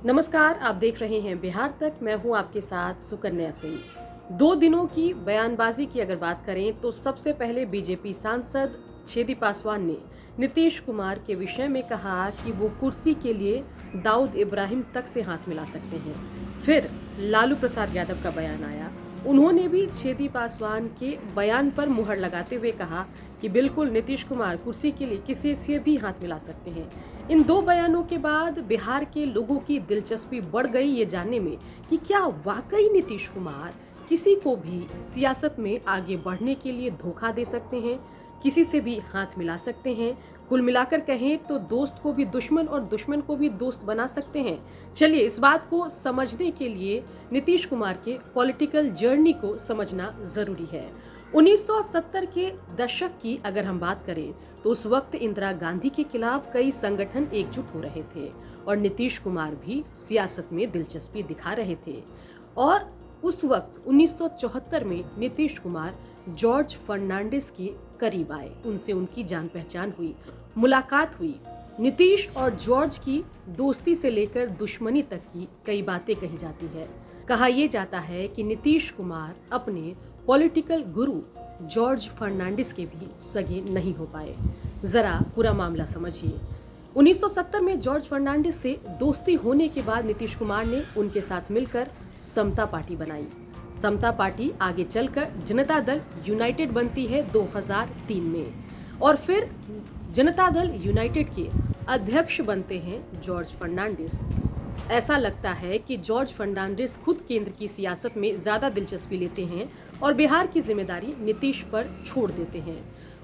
नमस्कार, आप देख रहे हैं बिहार तक। मैं हूं आपके साथ सुकन्या सिंह। 2 दिनों की बयानबाजी की अगर बात करें तो सबसे पहले बीजेपी सांसद छेदी पासवान ने नीतीश कुमार के विषय में कहा कि वो कुर्सी के लिए दाऊद इब्राहिम तक से हाथ मिला सकते हैं। फिर लालू प्रसाद यादव का बयान आया। उन्होंने भी छेदी पासवान के बयान पर मुहर लगाते हुए कहा कि बिल्कुल नीतीश कुमार कुर्सी के लिए किसी से भी हाथ मिला सकते हैं। इन 2 बयानों के बाद बिहार के लोगों की दिलचस्पी बढ़ गई ये जानने में कि क्या वाकई नीतीश कुमार किसी को भी सियासत में आगे बढ़ने के लिए धोखा दे सकते हैं, किसी से भी हाथ मिला सकते हैं। कुल मिलाकर कहें तो दोस्त को भी दुश्मन और दुश्मन को भी दोस्त बना सकते हैं। चलिए इस बात को समझने के लिए नीतीश कुमार के पॉलिटिकल जर्नी को समझना जरूरी है। 1970 के दशक की अगर हम बात करें तो उस वक्त इंदिरा गांधी के खिलाफ कई संगठन एकजुट हो रहे थे और नीतीश कुमार भी सियासत में दिलचस्पी दिखा रहे थे। और उस वक्त 1974 में नीतीश कुमार जॉर्ज फर्नांडिस के करीब आए, उनसे उनकी जान पहचान हुई, मुलाकात हुई। नीतीश और जॉर्ज की दोस्ती से लेकर दुश्मनी तक की कई बातें कही जाती है। कहा यह जाता है कि नीतीश कुमार अपने पॉलिटिकल गुरु जॉर्ज फर्नांडिस के भी सगे नहीं हो पाए। जरा पूरा मामला समझिए। 1970 में जॉर्ज फर्नांडिस से दोस्ती होने के बाद नीतीश कुमार ने उनके साथ मिलकर समता पार्टी बनाई। समता पार्टी आगे चलकर जनता दल यूनाइटेड बनती है 2003 में और फिर जनता दल यूनाइटेड के अध्यक्ष बनते हैं जॉर्ज फर्नांडिस। ऐसा लगता है कि जॉर्ज फर्नांडिस खुद केंद्र की सियासत में ज्यादा दिलचस्पी लेते हैं और बिहार की जिम्मेदारी नीतीश पर छोड़ देते हैं।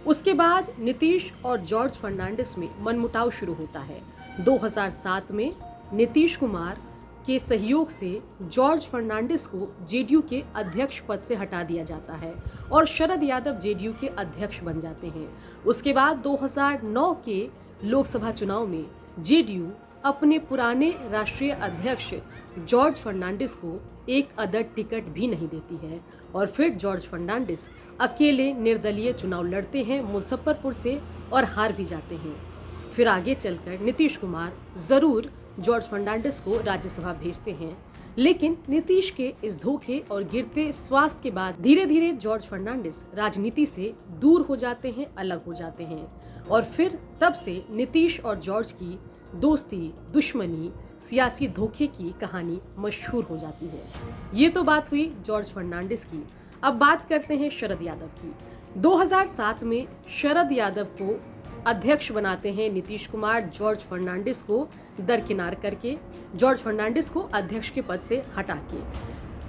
उसके बाद नीतीश और जॉर्ज फर्नांडिस में मनमुटाव शुरू होता है। 2007 में नीतीश कुमार के सहयोग से जॉर्ज फर्नांडिस को जेडीयू के अध्यक्ष पद से हटा दिया जाता है और शरद यादव जेडीयू के अध्यक्ष बन जाते हैं। उसके बाद 2009 के लोकसभा चुनाव में जेडीयू अपने पुराने राष्ट्रीय अध्यक्ष जॉर्ज फर्नांडिस को एक अदद टिकट भी नहीं देती है और फिर जॉर्ज फर्नांडिस अकेले निर्दलीय चुनाव लड़ते हैं मुजफ्फरपुर से और हार भी जाते हैं। फिर आगे चलकर नीतीश कुमार जरूर जॉर्ज फर्नांडिस को राज्यसभा भेजते हैं, लेकिन नीतीश के इस धोखे और गिरते स्वास्थ्य के बाद धीरे धीरे जॉर्ज फर्नांडिस राजनीति से दूर हो जाते हैं, अलग हो जाते हैं और फिर तब से नीतीश और जॉर्ज की दोस्ती, दुश्मनी, सियासी धोखे की कहानी मशहूर हो जाती है। ये तो बात हुई जॉर्ज फर्नांडिस की। अब बात करते हैं शरद यादव की। 2007 में शरद यादव को अध्यक्ष बनाते हैं नीतीश कुमार, जॉर्ज फर्नांडिस को दरकिनार करके, जॉर्ज फर्नांडिस को अध्यक्ष के पद से हटा के।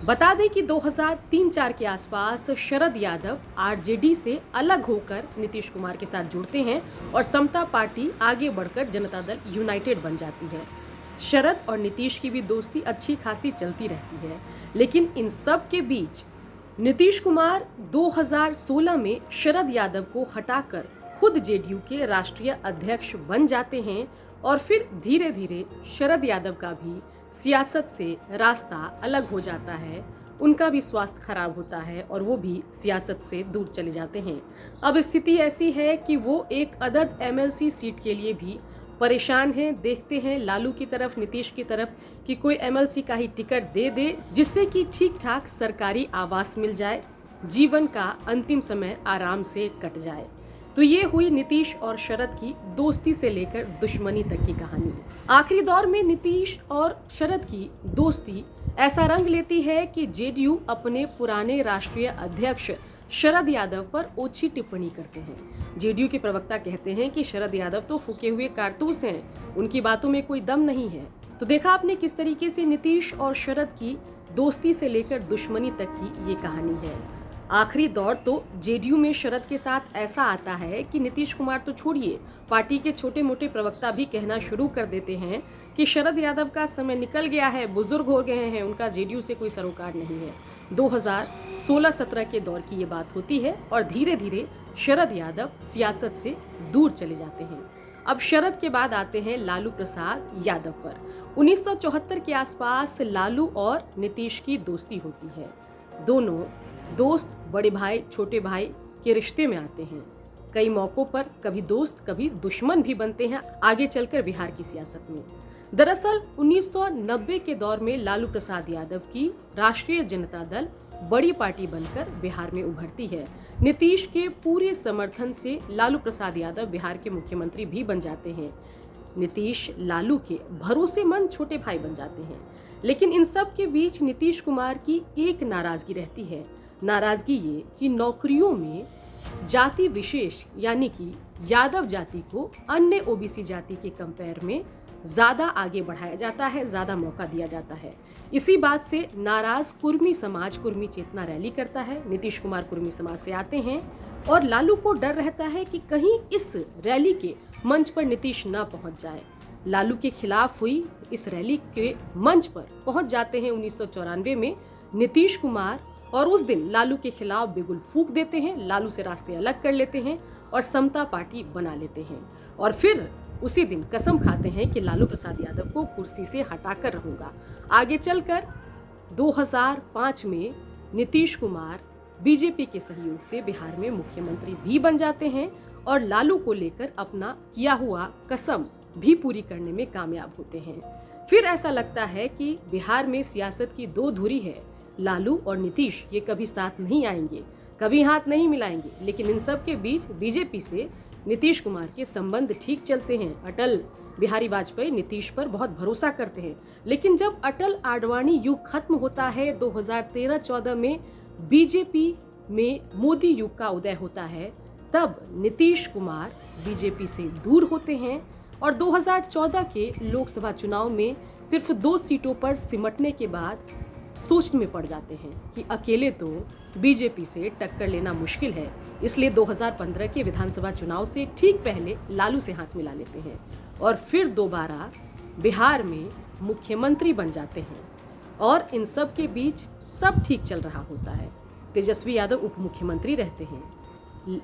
बता दें कि 2003-04 के आसपास शरद यादव आरजेडी से अलग होकर नीतीश कुमार के साथ जुड़ते हैं और समता पार्टी आगे बढ़कर जनता दल यूनाइटेड बन जाती है। शरद और नीतीश की भी दोस्ती अच्छी खासी चलती रहती है, लेकिन इन सब के बीच नीतीश कुमार 2016 में शरद यादव को हटाकर खुद जेडीयू के राष्ट्रीय अध्यक्ष बन जाते हैं और फिर धीरे धीरे शरद यादव का भी सियासत से रास्ता अलग हो जाता है। उनका भी स्वास्थ्य खराब होता है और वो भी सियासत से दूर चले जाते हैं। अब स्थिति ऐसी है कि वो एक अदद एमएलसी सीट के लिए भी परेशान हैं। देखते हैं लालू की तरफ, नीतीश की तरफ कि कोई एमएलसी का ही टिकट दे दे जिससे कि ठीक ठाक सरकारी आवास मिल जाए, जीवन का अंतिम समय आराम से कट जाए। तो ये हुई नीतीश और शरद की दोस्ती से लेकर दुश्मनी तक की कहानी। आखिरी दौर में नीतीश और शरद की दोस्ती ऐसा रंग लेती है कि जेडीयू अपने पुराने राष्ट्रीय अध्यक्ष शरद यादव पर ओछी टिप्पणी करते हैं। जेडीयू के प्रवक्ता कहते हैं कि शरद यादव तो फूके हुए कारतूस हैं, उनकी बातों में कोई दम नहीं है। तो देखा आपने किस तरीके से नीतीश और शरद की दोस्ती से लेकर दुश्मनी तक की ये कहानी है। आखिरी दौर तो जेडीयू में शरद के साथ ऐसा आता है कि नीतीश कुमार तो छोड़िए, पार्टी के छोटे मोटे प्रवक्ता भी कहना शुरू कर देते हैं कि शरद यादव का समय निकल गया है, बुजुर्ग हो गए हैं, उनका जेडीयू से कोई सरोकार नहीं है। 2016-17 के दौर की ये बात होती है और धीरे धीरे शरद यादव सियासत से दूर चले जाते हैं। अब शरद के बाद आते हैं लालू प्रसाद यादव पर। 1974 के आसपास लालू और नीतीश की दोस्ती होती है। दोनों दोस्त बड़े भाई छोटे भाई के रिश्ते में आते हैं। कई मौकों पर कभी दोस्त कभी दुश्मन भी बनते हैं आगे चलकर बिहार की सियासत में। दरअसल 1990 के दौर में लालू प्रसाद यादव की राष्ट्रीय जनता दल बड़ी पार्टी बनकर बिहार में उभरती है। नीतीश के पूरे समर्थन से लालू प्रसाद यादव बिहार के मुख्यमंत्री भी बन जाते हैं। नीतीश लालू के भरोसेमंद छोटे भाई बन जाते हैं। लेकिन इन सब के बीच नीतीश कुमार की एक नाराजगी रहती है। नाराजगी ये कि नौकरियों में जाति विशेष यानी कि यादव जाति को अन्य ओबीसी जाति के कंपेयर में ज्यादा आगे बढ़ाया जाता है, ज्यादा मौका दिया जाता है। इसी बात से नाराज कुर्मी समाज कुर्मी चेतना रैली करता है। नीतीश कुमार कुर्मी समाज से आते हैं और लालू को डर रहता है कि कहीं इस रैली के मंच पर नीतीश न पहुंच जाए। लालू के खिलाफ हुई इस रैली के मंच पर पहुंच जाते हैं 1994 में नीतीश कुमार और उस दिन लालू के खिलाफ बिगुल फूंक देते हैं, लालू से रास्ते अलग कर लेते हैं और समता पार्टी बना लेते हैं। और फिर उसी दिन कसम खाते हैं कि लालू प्रसाद यादव को कुर्सी से हटाकर रहूंगा। आगे चलकर 2005 में नीतीश कुमार बीजेपी के सहयोग से बिहार में मुख्यमंत्री भी बन जाते हैं और लालू को लेकर अपना किया हुआ कसम भी पूरी करने में कामयाब होते हैं। फिर ऐसा लगता है कि बिहार में सियासत की दो धुरी है, लालू और नीतीश ये कभी साथ नहीं आएंगे, कभी हाथ नहीं मिलाएंगे। लेकिन इन सब के बीच बीजेपी से नीतीश कुमार के संबंध ठीक चलते हैं। अटल बिहारी वाजपेयी नीतीश पर बहुत भरोसा करते हैं। लेकिन जब अटल आडवाणी युग खत्म होता है 2013-14 में बीजेपी में मोदी युग का उदय होता है, तब नीतीश कुमार बीजेपी से दूर होते हैं और 2014 के लोकसभा चुनाव में सिर्फ 2 सीटों पर सिमटने के बाद सोच में पड़ जाते हैं कि अकेले तो बीजेपी से टक्कर लेना मुश्किल है। इसलिए 2015 के विधानसभा चुनाव से ठीक पहले लालू से हाथ मिला लेते हैं और फिर दोबारा बिहार में मुख्यमंत्री बन जाते हैं। और इन सब के बीच सब ठीक चल रहा होता है। तेजस्वी यादव उप मुख्यमंत्री रहते हैं,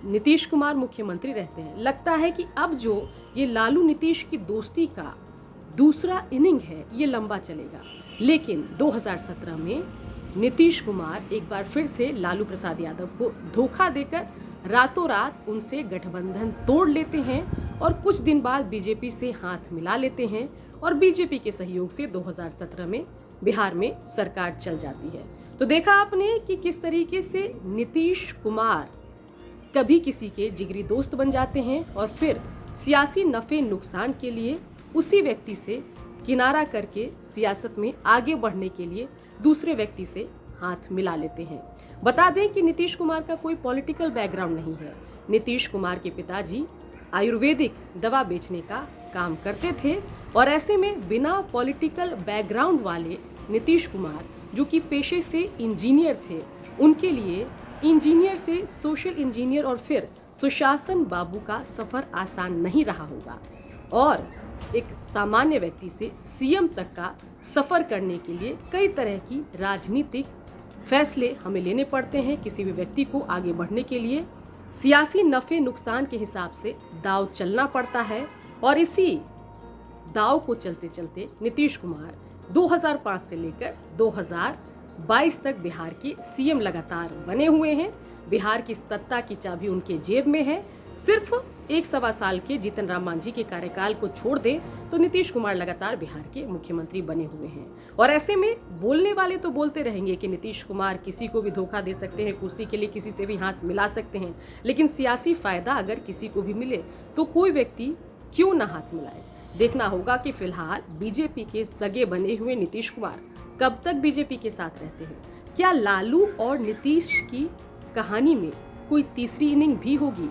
नीतीश कुमार मुख्यमंत्री रहते हैं। लगता है कि अब जो ये लालू नीतीश की दोस्ती का दूसरा इनिंग है ये लंबा चलेगा। लेकिन 2017 में नीतीश कुमार एक बार फिर से लालू प्रसाद यादव को धोखा देकर रातों रात उनसे गठबंधन तोड़ लेते हैं और कुछ दिन बाद बीजेपी से हाथ मिला लेते हैं और बीजेपी के सहयोग से 2017 में बिहार में सरकार चल जाती है। तो देखा आपने कि किस तरीके से नीतीश कुमार कभी किसी के जिगरी दोस्त बन जाते हैं और फिर सियासी नफे नुकसान के लिए उसी व्यक्ति से किनारा करके सियासत में आगे बढ़ने के लिए दूसरे व्यक्ति से हाथ मिला लेते हैं। बता दें कि नीतीश कुमार का कोई पॉलिटिकल बैकग्राउंड नहीं है। नीतीश कुमार के पिताजी आयुर्वेदिक दवा बेचने का काम करते थे और ऐसे में बिना पॉलिटिकल बैकग्राउंड वाले नीतीश कुमार जो कि पेशे से इंजीनियर थे, उनके लिए इंजीनियर से सोशल इंजीनियर और फिर सुशासन बाबू का सफर आसान नहीं रहा होगा और एक सामान्य व्यक्ति से सीएम तक का सफर करने के लिए कई तरह की राजनीतिक फैसले हमें लेने पड़ते हैं। किसी भी व्यक्ति को आगे बढ़ने के लिए सियासी नफे नुकसान के हिसाब से दाव चलना पड़ता है और इसी दाव को चलते चलते नीतीश कुमार 2005 से लेकर 2022 तक बिहार के सीएम लगातार बने हुए हैं। बिहार की सत्ता की चाबी उनके जेब में है। सिर्फ 1.25 साल के जीतन राम मांझी के कार्यकाल को छोड़ दें तो नीतीश कुमार लगातार बिहार के मुख्यमंत्री बने हुए हैं और ऐसे में बोलने वाले तो बोलते रहेंगे कि नीतीश कुमार किसी को भी धोखा दे सकते हैं, कुर्सी के लिए किसी से भी हाथ मिला सकते हैं। लेकिन सियासी फायदा अगर किसी को भी मिले तो कोई व्यक्ति क्यों ना हाथ मिलाए। देखना होगा कि फिलहाल बीजेपी के सगे बने हुए नीतीश कुमार कब तक बीजेपी के साथ रहते हैं। क्या लालू और नीतीश की कहानी में कोई तीसरी इनिंग भी होगी?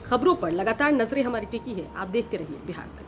खबरों पर लगातार नजरें हमारी टिकी है। आप देखते रहिए बिहार तक।